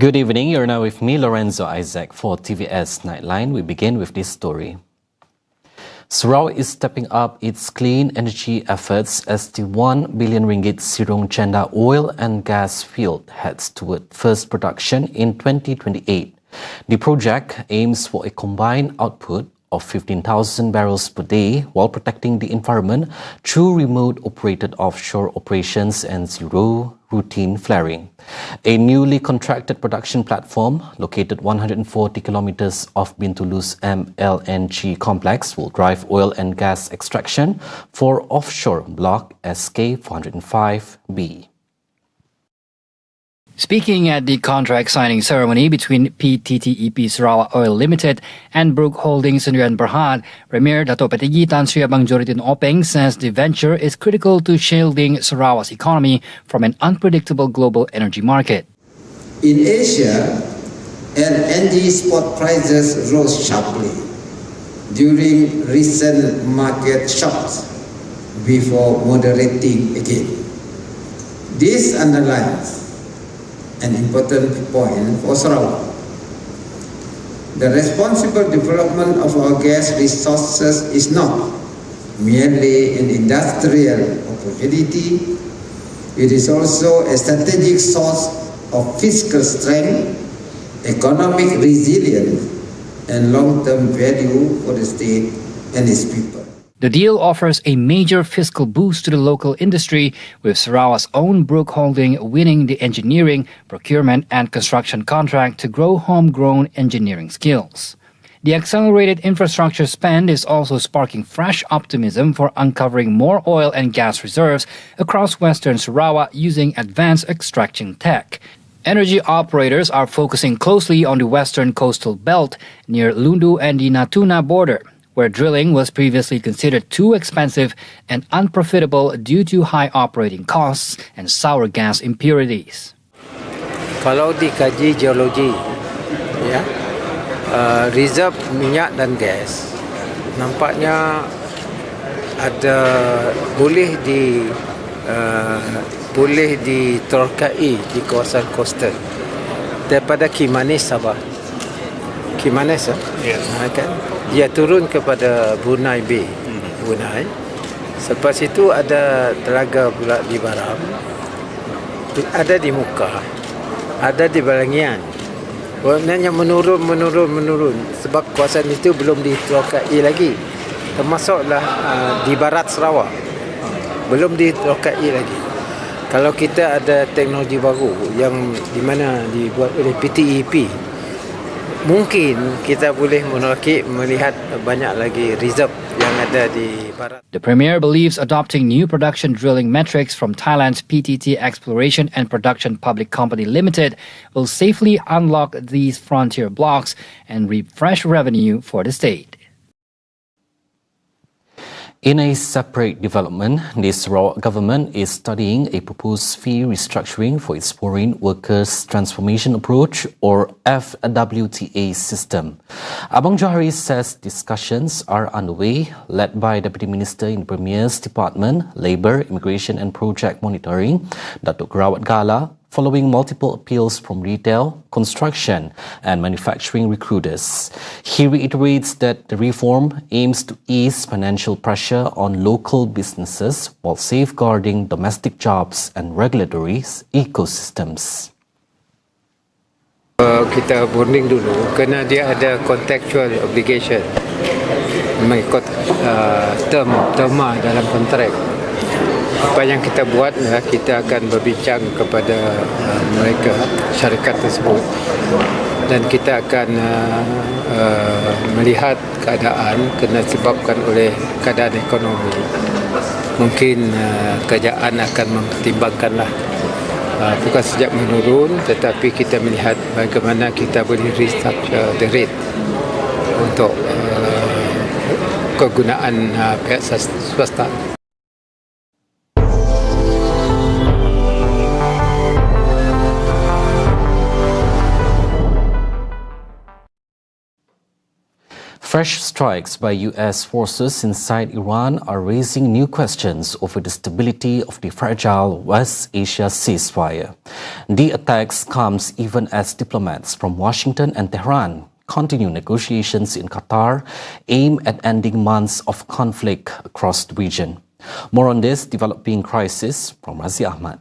Good evening, you're now with me, Lorenzo Isaac, for TVS Nightline. We begin with this story. Sarawak is stepping up its clean energy efforts as the 1 billion ringgit SIRUNG Chenda oil and gas field heads toward first production in 2028. The project aims for a combined output of 15,000 barrels per day while protecting the environment through remote operated offshore operations and zero routine flaring. A newly contracted production platform located 140 kilometers off Bintulu's MLNG complex will drive oil and gas extraction for offshore block SK405B. Speaking at the contract signing ceremony between PTTEP Sarawak Oil Limited and Brook Holdings Sdn Bhd, Premier Dato' Petinggi Tan Sri Abang Joridin Openg says the venture is critical to shielding Sarawak's economy from an unpredictable global energy market. In Asia, LNG spot prices rose sharply during recent market shocks before moderating again. This underlines an important point for Sarawak. The responsible development of our gas resources is not merely an industrial opportunity, it is also a strategic source of fiscal strength, economic resilience, and long-term value for the state and its people. The deal offers a major fiscal boost to the local industry, with Sarawak's own Brook Holding winning the engineering, procurement and construction contract to grow homegrown engineering skills. The accelerated infrastructure spend is also sparking fresh optimism for uncovering more oil and gas reserves across Western Sarawak using advanced extraction tech. Energy operators are focusing closely on the western coastal belt near Lundu and the Natuna border, where drilling was previously considered too expensive and unprofitable due to high operating costs and sour gas impurities. Kalau dikaji geologi, reserve minyak dan gas, nampaknya ada boleh diterkai di kawasan coastal daripada Kimanis Sabah. Kimanis, kan? Dia turun kepada Brunei Bay, Brunei. Selepas itu ada telaga pula di Baram, ada di Muka, ada di Balangian. Warnanya menurun sebab kawasan itu belum diterokai lagi. Termasuklah di barat Sarawak, belum diterokai lagi. Kalau kita ada teknologi baru yang di mana dibuat oleh PTEP, mungkin kita boleh melihat banyak lagi reserve yang ada di barat. The Premier believes adopting new production drilling metrics from Thailand's PTT Exploration and Production Public Company Limited will safely unlock these frontier blocks and reap fresh revenue for the state. In a separate development, the Sarawak government is studying a proposed fee restructuring for its Foreign Workers Transformation Approach, or FWTA system. Abang Johari says discussions are underway, led by Deputy Minister in the Premier's Department, Labour, Immigration and Project Monitoring, Datuk Rawat Gala, following multiple appeals from retail, construction and manufacturing recruiters. He reiterates that the reform aims to ease financial pressure on local businesses while safeguarding domestic jobs and regulatory ecosystems. Kita bonding dulu kerana dia ada contextual obligation mengikut terma dalam kontrak. Apa yang kita buat, kita akan berbincang kepada mereka, syarikat tersebut, dan kita akan melihat keadaan kena disebabkan oleh keadaan ekonomi. Mungkin kerajaan akan mempertimbangkanlah, bukan sejak menurun, tetapi kita melihat bagaimana kita boleh restructure the rate untuk kegunaan pihak swasta. Fresh strikes by U.S. forces inside Iran are raising new questions over the stability of the fragile West Asia ceasefire. The attacks comes even as diplomats from Washington and Tehran continue negotiations in Qatar aimed at ending months of conflict across the region. More on this developing crisis from Razi Ahmad.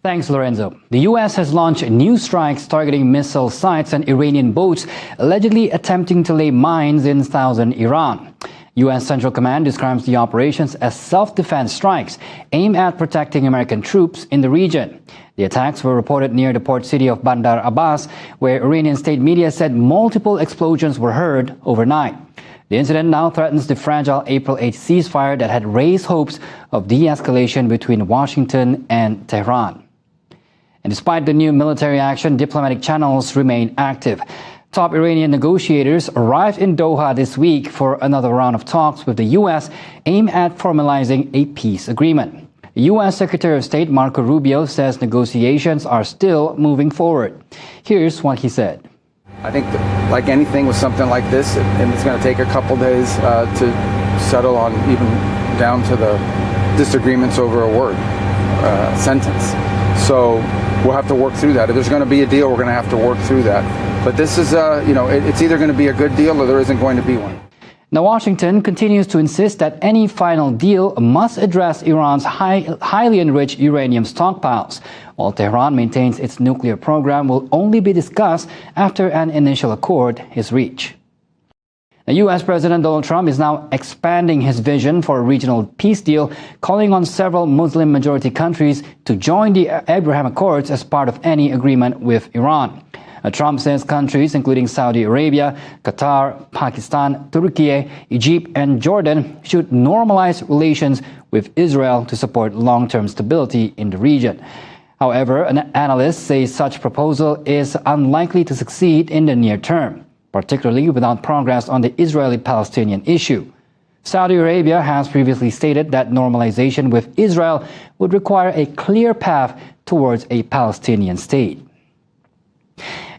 Thanks, Lorenzo. The U.S. has launched new strikes targeting missile sites and Iranian boats allegedly attempting to lay mines in southern Iran. U.S. Central Command describes the operations as self-defense strikes aimed at protecting American troops in the region. The attacks were reported near the port city of Bandar Abbas, where Iranian state media said multiple explosions were heard overnight. The incident now threatens the fragile April 8 ceasefire that had raised hopes of de-escalation between Washington and Tehran. And despite the new military action, diplomatic channels remain active. Top Iranian negotiators arrived in Doha this week for another round of talks with the U.S. aimed at formalizing a peace agreement. U.S. Secretary of State Marco Rubio says negotiations are still moving forward. Here's what he said. I think like anything with something like this, and it's going to take a couple days to settle on, even down to the disagreements over a word, sentence. So we'll have to work through that. If there's going to be a deal, we're going to have to work through that. But this is, it's either going to be a good deal or there isn't going to be one. Now, Washington continues to insist that any final deal must address Iran's highly enriched uranium stockpiles, while Tehran maintains its nuclear program will only be discussed after an initial accord is reached. Now, U.S. President Donald Trump is now expanding his vision for a regional peace deal, calling on several Muslim-majority countries to join the Abraham Accords as part of any agreement with Iran. Trump says countries including Saudi Arabia, Qatar, Pakistan, Turkey, Egypt, and Jordan should normalize relations with Israel to support long-term stability in the region. However, analysts say such proposal is unlikely to succeed in the near term, particularly without progress on the Israeli-Palestinian issue. Saudi Arabia has previously stated that normalization with Israel would require a clear path towards a Palestinian state.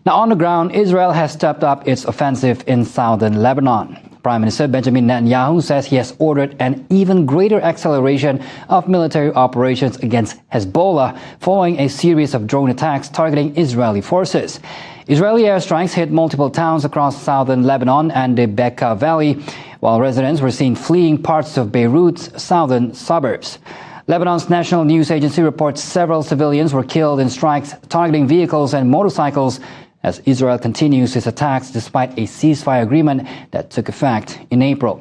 Now, on the ground, Israel has stepped up its offensive in southern Lebanon. Prime Minister Benjamin Netanyahu says he has ordered an even greater acceleration of military operations against Hezbollah following a series of drone attacks targeting Israeli forces. Israeli airstrikes hit multiple towns across southern Lebanon and the Bekaa Valley, while residents were seen fleeing parts of Beirut's southern suburbs. Lebanon's national news agency reports several civilians were killed in strikes targeting vehicles and motorcycles as Israel continues its attacks despite a ceasefire agreement that took effect in April.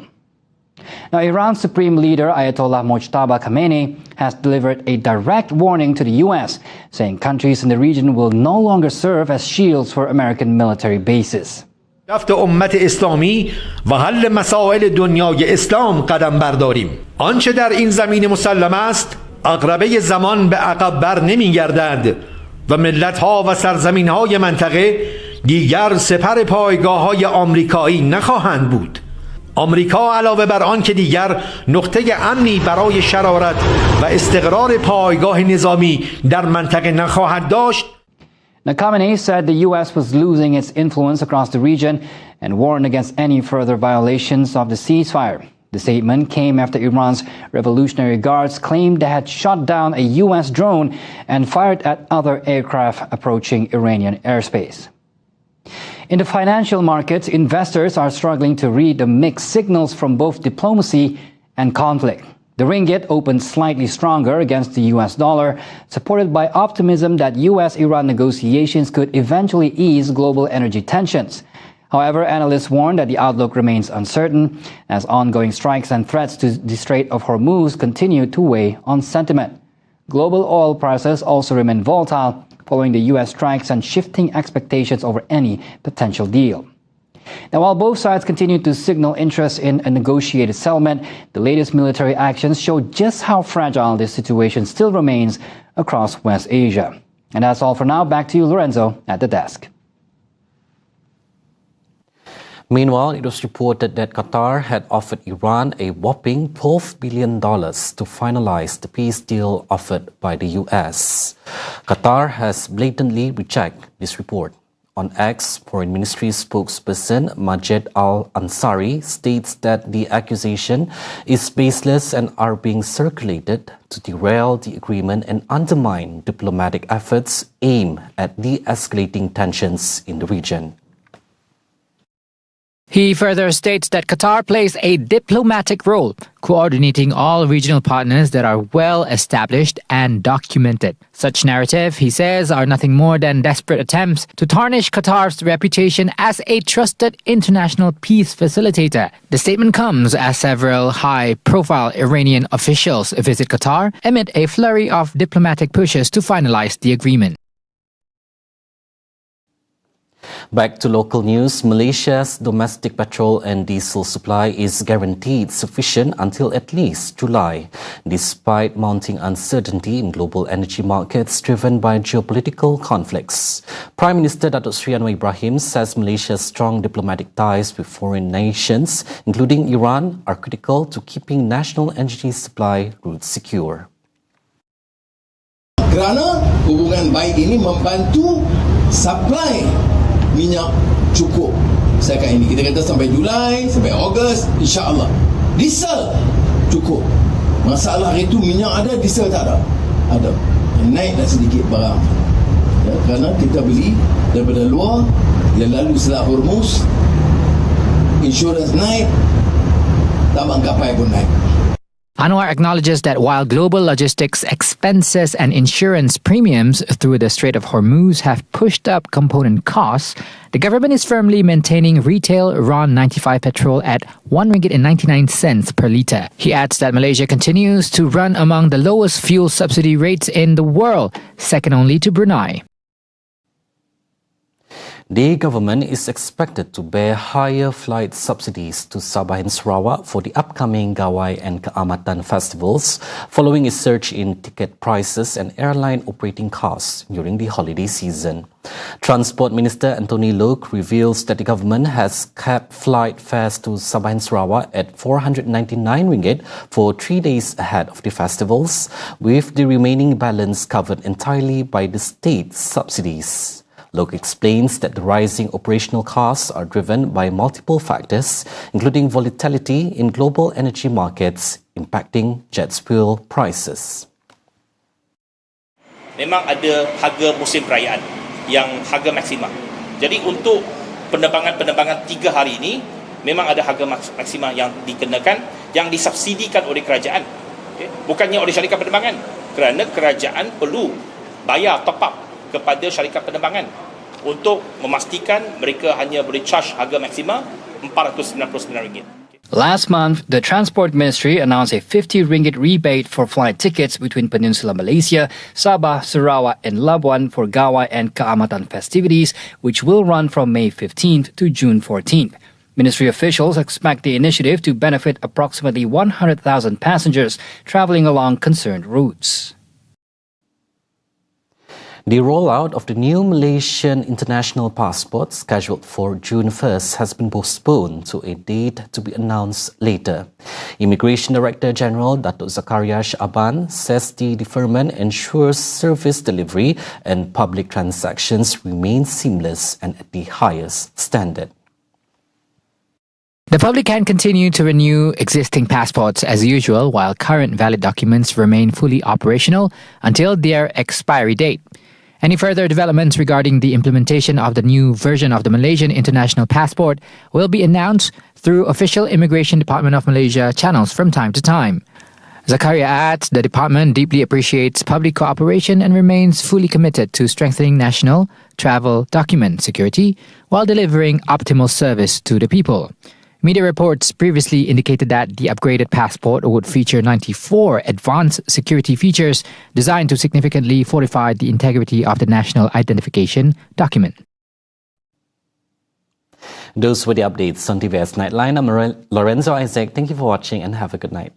Now, Iran's supreme leader Ayatollah Mojtaba Khamenei has delivered a direct warning to the U.S., saying countries in the region will no longer serve as shields for American military bases. رفت امت اسلامی و حل مسائل دنیای اسلام قدم برداریم. آنچه در این زمین مسلم است، عقربه زمان به عقب بر نمیگردد و ملت‌ها و سرزمین‌های منطقه دیگر سپر پایگاه‌های آمریکایی نخواهند بود. آمریکا علاوه بر آن که دیگر نقطه امنی برای شرارت و استقرار پایگاه نظامی در منطقه نخواهد داشت. Now, Khamenei said the U.S. was losing its influence across the region and warned against any further violations of the ceasefire. The statement came after Iran's Revolutionary Guards claimed they had shot down a U.S. drone and fired at other aircraft approaching Iranian airspace. In the financial markets, investors are struggling to read the mixed signals from both diplomacy and conflict. The ringgit opened slightly stronger against the U.S. dollar, supported by optimism that U.S.-Iran negotiations could eventually ease global energy tensions. However, analysts warn that the outlook remains uncertain as ongoing strikes and threats to the Strait of Hormuz continue to weigh on sentiment. Global oil prices also remain volatile following the U.S. strikes and shifting expectations over any potential deal. Now, while both sides continue to signal interest in a negotiated settlement, the latest military actions show just how fragile this situation still remains across West Asia. And that's all for now. Back to you, Lorenzo, at the desk. Meanwhile, it was reported that Qatar had offered Iran a whopping $12 billion to finalize the peace deal offered by the US. Qatar has blatantly rejected this report. On X, Foreign Ministry spokesperson Majed Al-Ansari states that the accusation is baseless and are being circulated to derail the agreement and undermine diplomatic efforts aimed at de-escalating tensions in the region. He further states that Qatar plays a diplomatic role, coordinating all regional partners that are well established and documented. Such narrative, he says, are nothing more than desperate attempts to tarnish Qatar's reputation as a trusted international peace facilitator. The statement comes as several high-profile Iranian officials visit Qatar amid a flurry of diplomatic pushes to finalize the agreement. Back to local news, Malaysia's domestic petrol and diesel supply is guaranteed sufficient until at least July, despite mounting uncertainty in global energy markets driven by geopolitical conflicts. Prime Minister Datuk Seri Anwar Ibrahim says Malaysia's strong diplomatic ties with foreign nations, including Iran, are critical to keeping national energy supply routes secure. Kerana hubungan baik ini membantu supply minyak cukup setakat ini. Kita kata sampai Julai, sampai Ogos, insya-Allah. Diesel cukup. Masalah itu minyak ada, diesel tak ada. Ada. Naiklah sedikit barang. Ya, kerana kita beli daripada luar, yang lalu Selat Hormuz, insurans naik, tambang kapal pun naik. Anwar acknowledges that while global logistics expenses and insurance premiums through the Strait of Hormuz have pushed up component costs, the government is firmly maintaining retail RON 95 petrol at RM1.99 per litre. He adds that Malaysia continues to run among the lowest fuel subsidy rates in the world, second only to Brunei. The government is expected to bear higher flight subsidies to Sabah and Sarawak for the upcoming Gawai and Keamatan festivals, following a surge in ticket prices and airline operating costs during the holiday season. Transport Minister Anthony Loke reveals that the government has capped flight fares to Sabah and Sarawak at RM499 for 3 days ahead of the festivals, with the remaining balance covered entirely by the state subsidies. Loke explains that the rising operational costs are driven by multiple factors, including volatility in global energy markets impacting jet fuel prices. Memang ada harga musim perayaan yang harga maksimum. Jadi untuk penerbangan-penerbangan 3 hari ini, memang ada harga maksimum yang dikenakan, yang disubsidikan oleh kerajaan. Okay? Bukannya oleh syarikat penerbangan. Kerana kerajaan perlu bayar top up kepada syarikat penerbangan untuk memastikan mereka hanya boleh charge harga maksimum RM499. Last month, the Transport Ministry announced a RM50 rebate for flight tickets between Peninsular Malaysia, Sabah, Sarawak and Labuan for Gawai and Keamatan festivities, which will run from May 15th to June 14th. Ministry officials expect the initiative to benefit approximately 100,000 passengers travelling along concerned routes. The rollout of the new Malaysian international passport scheduled for June 1st has been postponed to a date to be announced later. Immigration Director General Datuk Zakaria Shaaban says the deferment ensures service delivery and public transactions remain seamless and at the highest standard. The public can continue to renew existing passports as usual while current valid documents remain fully operational until their expiry date. Any further developments regarding the implementation of the new version of the Malaysian International Passport will be announced through official Immigration Department of Malaysia channels from time to time. Zakaria adds the department deeply appreciates public cooperation and remains fully committed to strengthening national travel document security while delivering optimal service to the people. Media reports previously indicated that the upgraded passport would feature 94 advanced security features designed to significantly fortify the integrity of the national identification document. Those were the updates on TVS Nightline. I'm Lorenzo Isaac. Thank you for watching and have a good night.